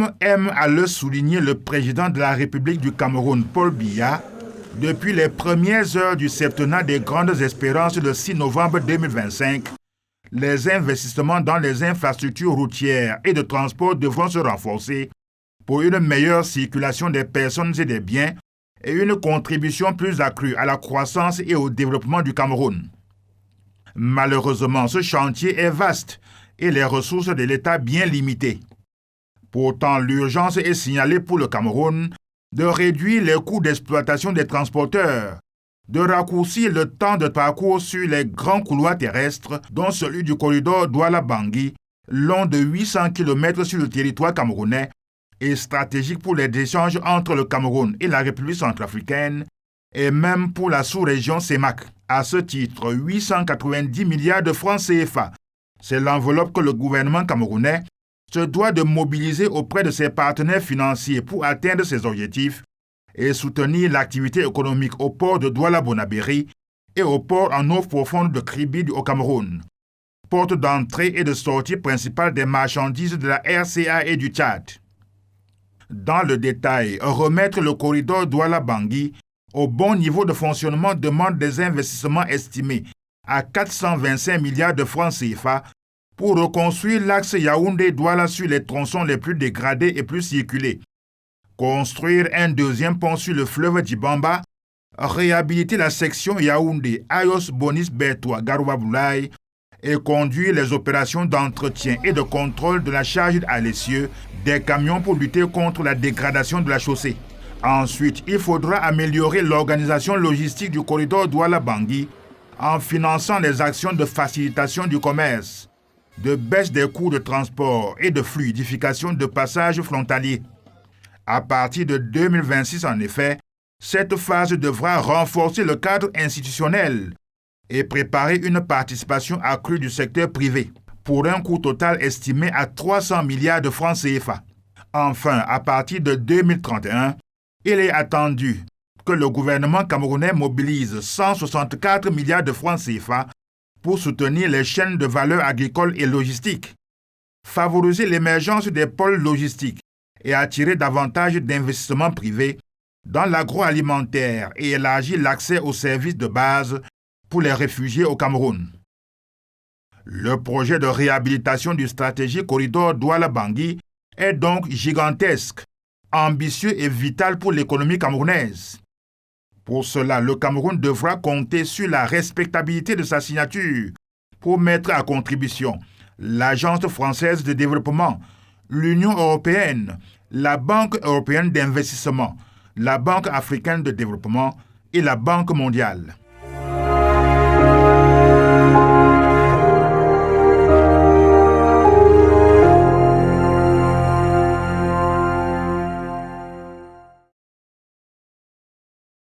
Comme aime à le souligner le président de la République du Cameroun, Paul Biya, depuis les premières heures du septennat des Grandes Espérances le 6 novembre 2025, les investissements dans les infrastructures routières et de transport devront se renforcer pour une meilleure circulation des personnes et des biens et une contribution plus accrue à la croissance et au développement du Cameroun. Malheureusement, ce chantier est vaste et les ressources de l'État bien limitées. Pourtant, l'urgence est signalée pour le Cameroun de réduire les coûts d'exploitation des transporteurs, de raccourcir le temps de parcours sur les grands couloirs terrestres, dont celui du corridor Douala-Bangui, long de 800 km sur le territoire camerounais et stratégique pour les échanges entre le Cameroun et la République centrafricaine, et même pour la sous-région CEMAC. À ce titre, 890 milliards de francs CFA, c'est l'enveloppe que le gouvernement camerounais se doit de mobiliser auprès de ses partenaires financiers pour atteindre ses objectifs et soutenir l'activité économique au port de Douala-Bonabéry et au port en eau profonde de Kribi au Cameroun, porte d'entrée et de sortie principale des marchandises de la RCA et du Tchad. Dans le détail, remettre le corridor Douala-Bangui au bon niveau de fonctionnement demande des investissements estimés à 425 milliards de francs CFA pour reconstruire l'axe Yaoundé-Douala sur les tronçons les plus dégradés et plus circulés, construire un deuxième pont sur le fleuve Djibamba, réhabiliter la section Yaoundé-Ayos-Bonis-Bertois-Garoua-Boulaye et conduire les opérations d'entretien et de contrôle de la charge à l'essieu des camions pour lutter contre la dégradation de la chaussée. Ensuite, il faudra améliorer l'organisation logistique du corridor Douala-Bangui en finançant les actions de facilitation du commerce, de baisse des coûts de transport et de fluidification de passages frontaliers. À partir de 2026, en effet, cette phase devra renforcer le cadre institutionnel et préparer une participation accrue du secteur privé, pour un coût total estimé à 300 milliards de francs CFA. Enfin, à partir de 2031, il est attendu que le gouvernement camerounais mobilise 164 milliards de francs CFA pour soutenir les chaînes de valeur agricoles et logistiques, favoriser l'émergence des pôles logistiques et attirer davantage d'investissements privés dans l'agroalimentaire et élargir l'accès aux services de base pour les réfugiés au Cameroun. Le projet de réhabilitation du stratégique corridor Douala-Bangui est donc gigantesque, ambitieux et vital pour l'économie camerounaise. Pour cela, le Cameroun devra compter sur la respectabilité de sa signature pour mettre à contribution l'Agence française de développement, l'Union européenne, la Banque européenne d'investissement, la Banque africaine de développement et la Banque mondiale.